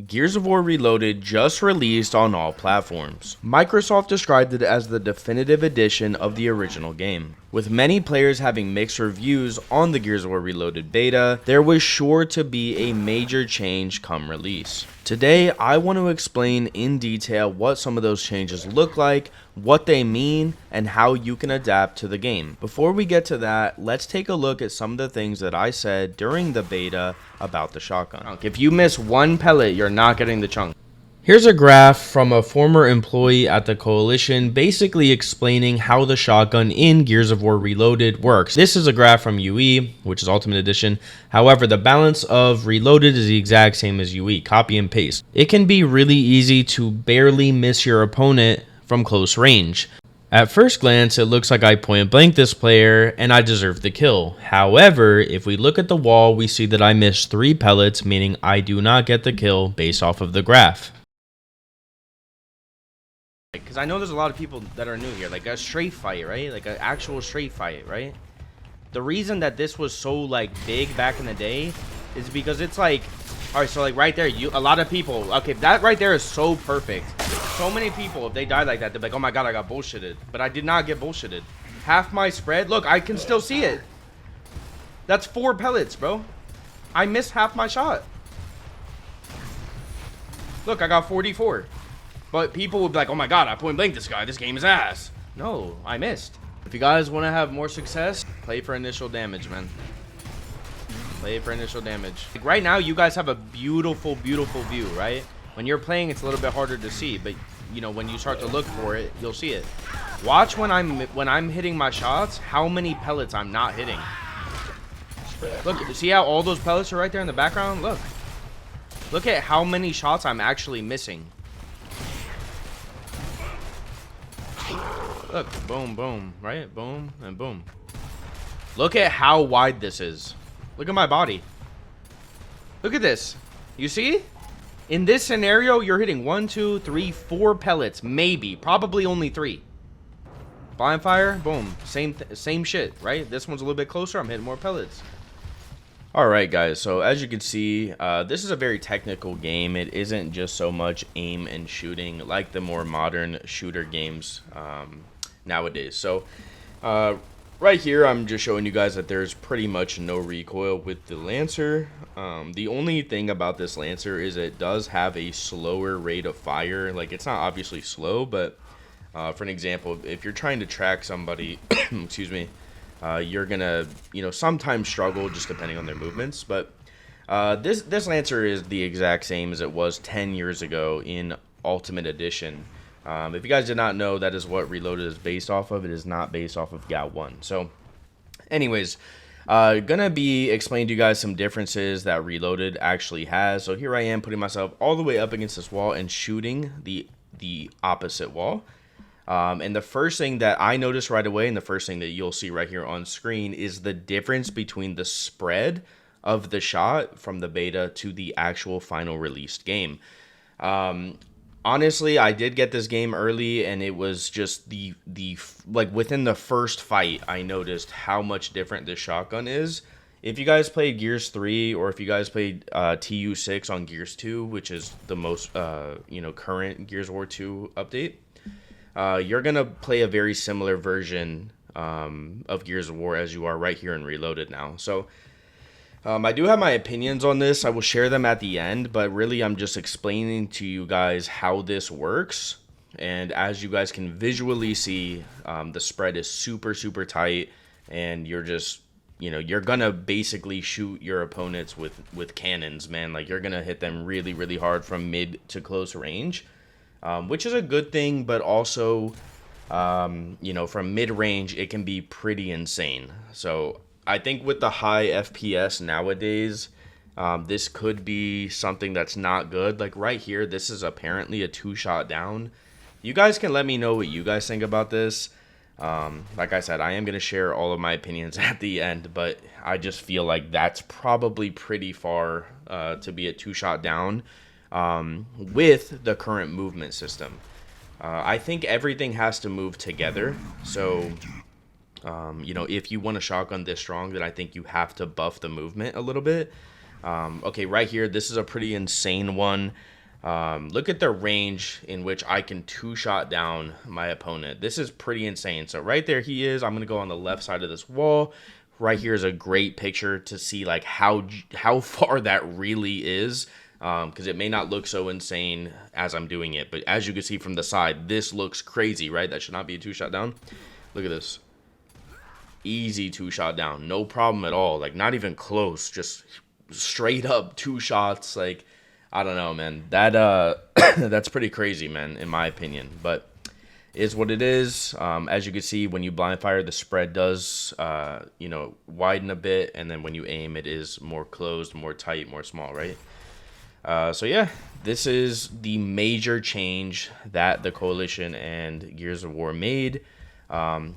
Gears of War Reloaded just released on all platforms. Microsoft described it as the definitive edition of the original game. With many players having mixed reviews on the Gears of War Reloaded beta, there was sure to be a major change come release. Today, I want to explain in detail what some of those changes look like, what they mean, and how you can adapt to the game. Before we get to that, let's take a look at some of the things that I said during the beta about the shotgun. If you miss one pellet, you're not getting the chunk. Here's a graph from a former employee at the Coalition basically explaining how the shotgun in Gears of War Reloaded works. This is a graph from UE, which is Ultimate Edition. However, the balance of Reloaded is the exact same as UE, copy and paste. It can be really easy to barely miss your opponent from close range. At first glance, it looks like I point blank this player and I deserve the kill. However, if we look at the wall, we see that I missed 3 pellets, meaning I do not get the kill based off of the graph. Because I know there's a lot of people that are new here, like a straight fight, right? Like an actual straight fight, right? The reason that this was so like big back in the day is because it's like, all right, so like right there, a lot of people, okay, that right there is so perfect. So many people, if they die like that, they're like, oh my god, I got bullshitted. But I did not get bullshitted. Half my spread, look, I can still see it. That's 4 pellets, bro. I missed half my shot. Look, I got 44. But people would be like, oh my god, I point blank this guy. This game is ass. No, I missed. If you guys want to have more success, play for initial damage, man. Play for initial damage. Like right now, you guys have a beautiful, beautiful view, right? When you're playing, it's a little bit harder to see. But, you know, when you start to look for it, you'll see it. Watch when I'm hitting my shots, how many pellets I'm not hitting. Look, see how all those pellets are right there in the background? Look. Look at how many shots I'm actually missing. Look, boom, boom, right? Boom, and boom. Look at how wide this is. Look at my body. Look at this. You see? In this scenario, you're hitting 1, 2, 3, 4 pellets. Maybe. Probably only 3. Blind fire, boom. Same shit, right? This one's a little bit closer. I'm hitting more pellets. Alright guys, so as you can see, this is a very technical game. It isn't just so much aim and shooting like the more modern shooter games nowadays. So right here I'm just showing you guys that there's pretty much no recoil with the Lancer. The only thing about this Lancer is it does have a slower rate of fire. Like, it's not obviously slow, but for an example, if you're trying to track somebody excuse me, you're gonna, you know, sometimes struggle just depending on their movements. But this Lancer is the exact same as it was 10 years ago in Ultimate Edition. If you guys did not know, that is what Reloaded is based off of. It is not based off of GAT 1. So anyways, gonna be explaining to you guys some differences that Reloaded actually has. So here I am putting myself all the way up against this wall and shooting the opposite wall. And the first thing that I noticed right away, and the first thing that you'll see right here on screen, is the difference between the spread of the shot from the beta to the actual final released game. Honestly, I did get this game early, and it was just like within the first fight, I noticed how much different this shotgun is. If you guys played Gears 3, or if you guys played TU6 on Gears 2, which is the most you know, current Gears of War 2 update, you're gonna play a very similar version of Gears of War as you are right here in Reloaded now. So I do have my opinions on this. I will share them at the end, but really I'm just explaining to you guys how this works. And as you guys can visually see, the spread is super, super tight, and you're just, you know, you're gonna basically shoot your opponents with cannons, man. Like, you're gonna hit them really, really hard from mid to close range. Which is a good thing, but also, you know, from mid-range, it can be pretty insane. So I think with the high FPS nowadays, this could be something that's not good. Like right here, this is apparently a 2-shot down. You guys can let me know what you guys think about this. Like I said, I am going to share all of my opinions at the end, but I just feel like that's probably pretty far to be a 2-shot down. With the current movement system, I think everything has to move together. So, you know, if you want a shotgun this strong, then I think you have to buff the movement a little bit. Okay, right here, this is a pretty insane one. Look at the range in which I can two-shot down my opponent. This is pretty insane. So right there he is. I'm going to go on the left side of this wall. Right here is a great picture to see like how far that really is, because it may not look so insane as I'm doing it. But as you can see from the side, this looks crazy, right? That should not be a two-shot down. Look at this. Easy two-shot down. No problem at all. Like, not even close. Just straight up two shots. Like, I don't know, man. That that's pretty crazy, man, in my opinion. But it is what it is. As you can see, when you blind fire, the spread does you know, widen a bit, and then when you aim, it is more closed, more tight, more small, right? So yeah, this is the major change that the Coalition and Gears of War made.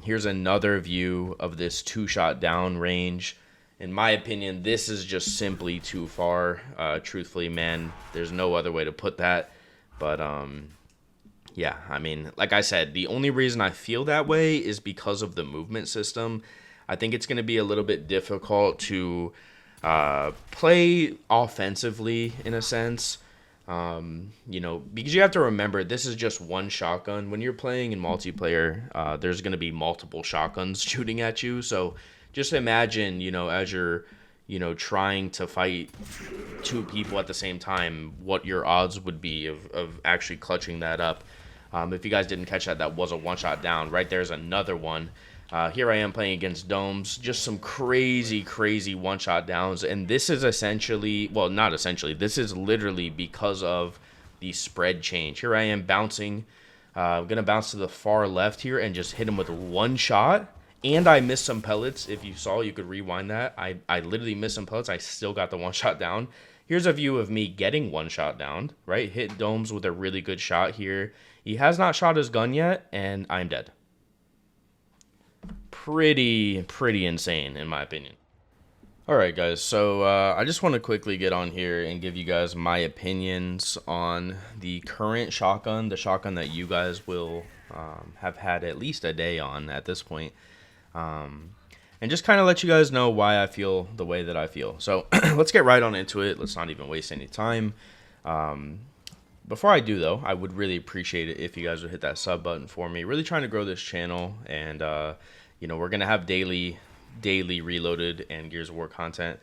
Here's another view of this two-shot down range. In my opinion, this is just simply too far. Truthfully, man, there's no other way to put that. But yeah, I mean, like I said, the only reason I feel that way is because of the movement system. I think it's going to be a little bit difficult to play offensively in a sense. You know, because you have to remember, this is just one shotgun. When you're playing in multiplayer, there's going to be multiple shotguns shooting at you. So just imagine, you know, as you're, you know, trying to fight two people at the same time, what your odds would be of actually clutching that up. If you guys didn't catch that, that was a one-shot down. Right there's another one. Here I am playing against domes. Just some crazy, crazy one-shot downs. And this is essentially, well, not essentially, this is literally because of the spread change. Here I am bouncing. I'm going to bounce to the far left here and just hit him with one shot. And I missed some pellets. If you saw, you could rewind that. I literally missed some pellets. I still got the one shot down. Here's a view of me getting one shot down, right? Hit domes with a really good shot here. He has not shot his gun yet, and I'm dead. Pretty insane, in my opinion. Alright, guys. So I just want to quickly get on here and give you guys my opinions on the current shotgun, the shotgun that you guys will have had at least a day on at this point. And just kind of let you guys know why I feel the way that I feel. So let's get right on into it. Let's not even waste any time. Before I do, though, I would really appreciate it if you guys would hit that sub button for me. Really trying to grow this channel, and you know, we're gonna have daily Reloaded and Gears of War content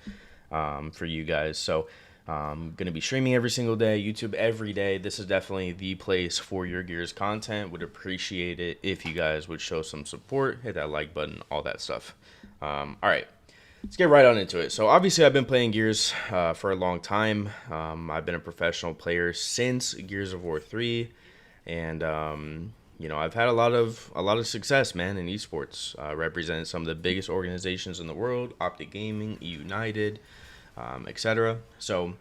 for you guys. So I'm gonna be streaming every single day, YouTube every day. This is definitely the place for your Gears content. Would appreciate it if you guys would show some support, hit that like button, all that stuff. All right, let's get right on into it. So obviously I've been playing Gears for a long time. I've been a professional player since Gears of War 3, and you know, I've had a lot of success, man, in esports. Represented some of the biggest organizations in the world: Optic Gaming, United, etc. So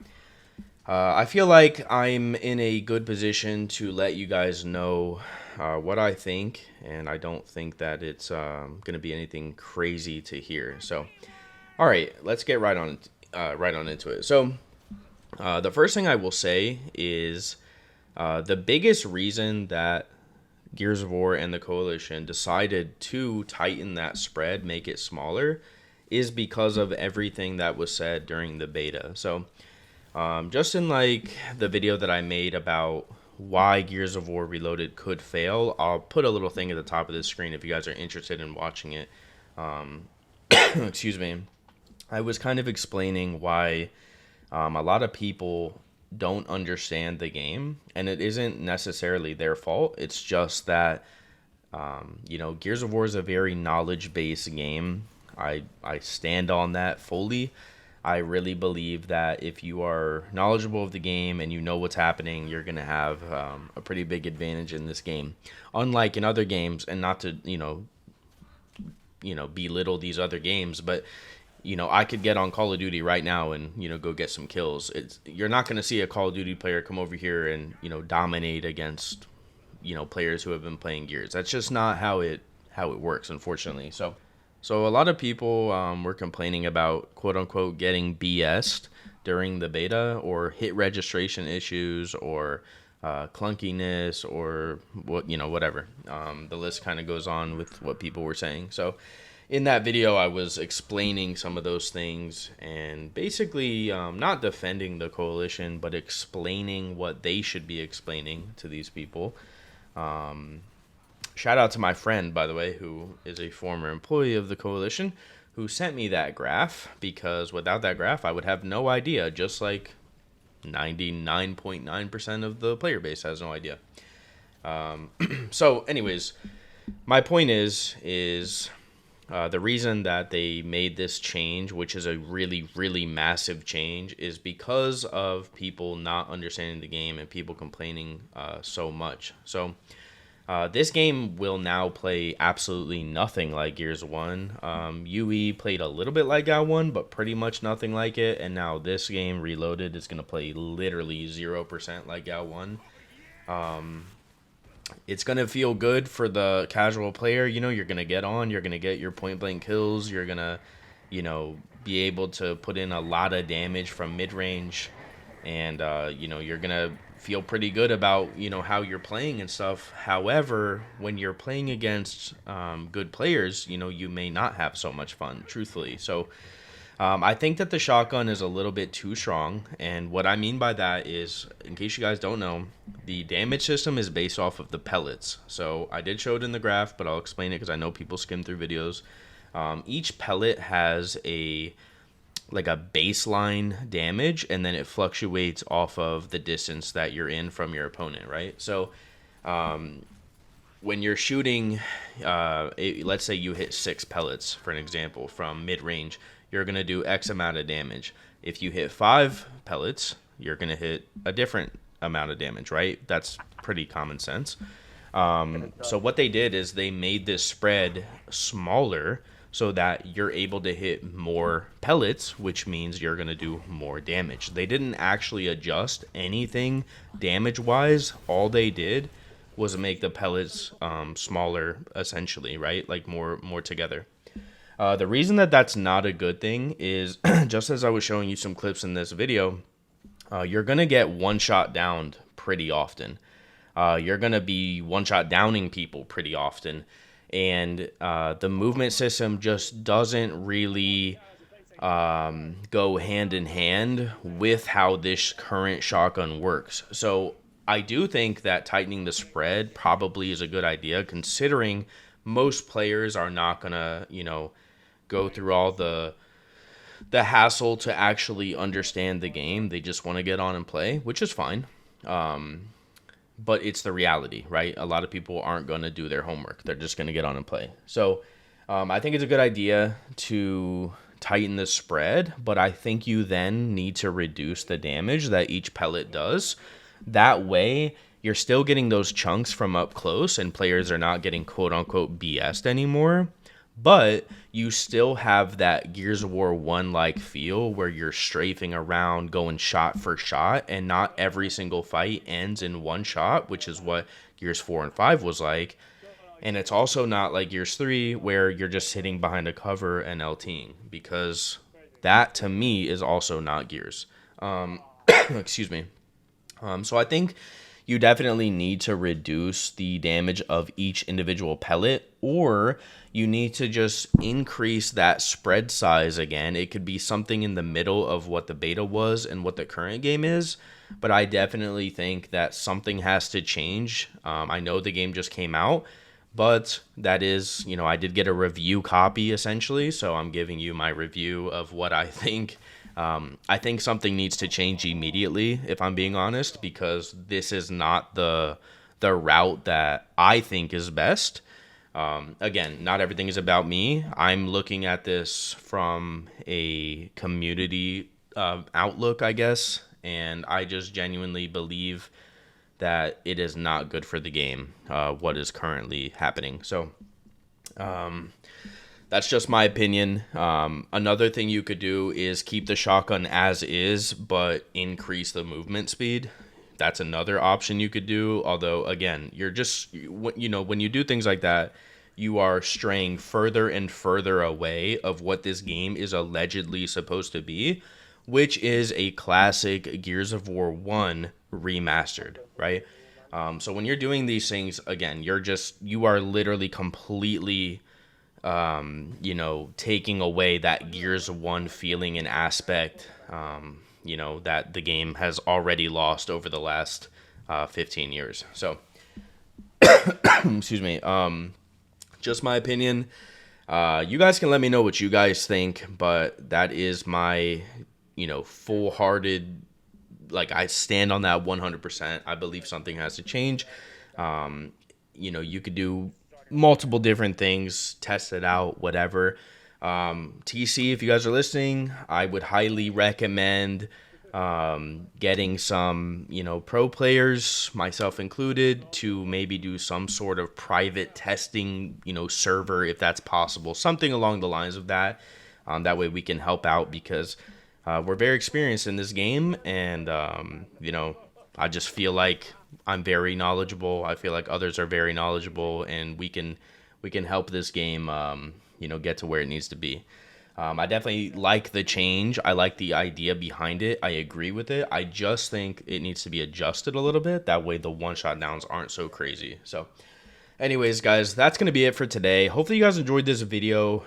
I feel like I'm in a good position to let you guys know what I think, and I don't think that it's going to be anything crazy to hear. So, all right, let's get right on into it. So, the first thing I will say is the biggest reason that Gears of War and the Coalition decided to tighten that spread, make it smaller, is because of everything that was said during the beta. So, just in like the video that I made about why Gears of War Reloaded could fail, I'll put a little thing at the top of the screen if you guys are interested in watching it. Excuse me. I was kind of explaining why a lot of people don't understand the game, and it isn't necessarily their fault. It's just that you know, Gears of War is a very knowledge-based game. I stand on that fully. I really believe that if you are knowledgeable of the game and you know what's happening, you're going to have a pretty big advantage in this game. Unlike in other games, and not to, you know, belittle these other games, but, you know, I could get on Call of Duty right now and, you know, go get some kills. You're not going to see a Call of Duty player come over here and, you know, dominate against, you know, players who have been playing Gears. That's just not how it works, unfortunately. So a lot of people were complaining about, quote-unquote, getting BS'd during the beta, or hit registration issues, or clunkiness, or what, you know, whatever. The list kind of goes on with what people were saying. So in that video, I was explaining some of those things and basically not defending the coalition, but explaining what they should be explaining to these people. Shout out to my friend, by the way, who is a former employee of the coalition, who sent me that graph, because without that graph, I would have no idea, just like 99.9% of the player base has no idea. So anyways, my point is the reason that they made this change, which is a really, really massive change, is because of people not understanding the game and people complaining so much. So this game will now play absolutely nothing like Gears 1. UE played a little bit like Gal 1, but pretty much nothing like it. And now this game, Reloaded, is going to play literally 0% like Gal 1. It's going to feel good for the casual player. You know, you're going to get on, you're going to get your point-blank kills, you're going to, you know, be able to put in a lot of damage from mid-range, and, you know, you're going to feel pretty good about, you know, how you're playing and stuff. However, when you're playing against good players, you know, you may not have so much fun, truthfully. So I think that the shotgun is a little bit too strong, and what I mean by that is, in case you guys don't know, the damage system is based off of the pellets. So I did show it in the graph, but I'll explain it because I know people skim through videos. Each pellet has a baseline damage, and then it fluctuates off of the distance that you're in from your opponent, right? So when you're shooting, let's say you hit 6 pellets, for an example, from mid-range, you're going to do X amount of damage. If you hit 5 pellets, you're going to hit a different amount of damage, right? That's pretty common sense. So what they did is they made this spread smaller so that you're able to hit more pellets, which means you're going to do more damage. They didn't actually adjust anything damage-wise. All they did was make the pellets smaller, essentially, right? Like more together. The reason that that's not a good thing is, just as I was showing you some clips in this video, you're going to get one-shot downed pretty often. You're going to be one-shot downing people pretty often. And the movement system just doesn't really go hand in hand with how this current shotgun works. So I do think that tightening the spread probably is a good idea, considering most players are not going to, you know, go through all the hassle to actually understand the game. They just want to get on and play, which is fine. But it's the reality, right? A lot of people aren't going to do their homework. They're just going to get on and play. So I think it's a good idea to tighten the spread, but I think you then need to reduce the damage that each pellet does. That way, you're still getting those chunks from up close, and players are not getting quote-unquote BS'd anymore. But you still have that Gears of War 1-like feel where you're strafing around, going shot for shot, and not every single fight ends in one shot, which is what Gears 4 and 5 was like. And it's also not like Gears 3 where you're just sitting behind a cover and LTing, because that, to me, is also not Gears. Excuse me. So I think you definitely need to reduce the damage of each individual pellet, or you need to just increase that spread size again. It could be something in the middle of what the beta was and what the current game is, but I definitely think that something has to change. I know the game just came out, but that is, you know, I did get a review copy essentially, so I'm giving you my review of what I think. I think something needs to change immediately, if I'm being honest, because this is not the route that I think is best. Again, not everything is about me. I'm looking at this from a community outlook, I guess, and I just genuinely believe that it is not good for the game, what is currently happening. So that's just my opinion. Another thing you could do is keep the shotgun as is, but increase the movement speed. That's another option you could do. Although, again, you're just, you know, when you do things like that, you are straying further and further away of what this game is allegedly supposed to be, which is a classic Gears of War 1 remastered, right? So when you're doing these things, again, you are literally completely you know, taking away that Gears 1 feeling and aspect, you know, that the game has already lost over the last 15 years. So, excuse me. Just my opinion. You guys can let me know what you guys think, but that is my, you know, full-hearted, like, I stand on that 100%. I believe something has to change. You know, you could do multiple different things, test it out, whatever. TC, if you guys are listening, I would highly recommend getting some, you know, pro players, myself included, to maybe do some sort of private testing, you know, server if that's possible, something along the lines of that. That way we can help out, because we're very experienced in this game, and you know, I just feel like I'm very knowledgeable. I feel like others are very knowledgeable, and we can help this game, you know, get to where it needs to be. I definitely like the change. I like the idea behind it. I agree with it. I just think it needs to be adjusted a little bit. That way the one-shot downs aren't so crazy. So anyways, guys, that's going to be it for today. Hopefully you guys enjoyed this video.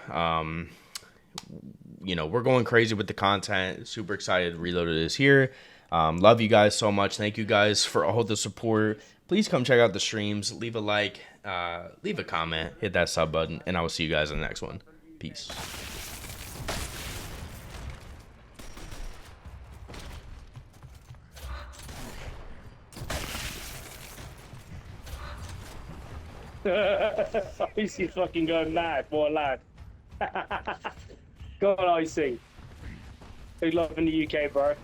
You know, we're going crazy with the content. Super excited. Reloaded is here. Love you guys so much. Thank you guys for all the support. Please come check out the streams. Leave a like. Leave a comment. Hit that sub button. And I will see you guys in the next one. Peace. Icy's fucking going mad, what a lad. Go on, Icy. Big love in the UK, bro.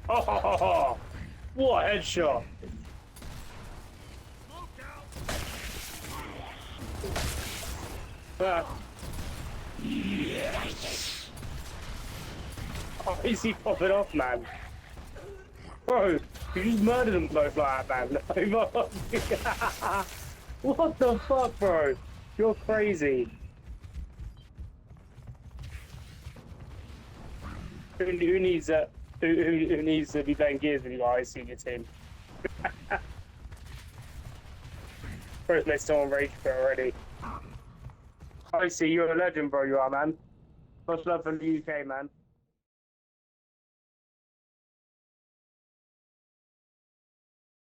Oh, what a headshot. Oh, Icy popping off, man. Bro, you just murdered them both like that, man. What the fuck, bro? You're crazy. Who needs that? Who needs to be playing Gears with you guys in your team? First made someone rage quit already. I see, you're a legend, bro. You are, man. Much love from the UK, man.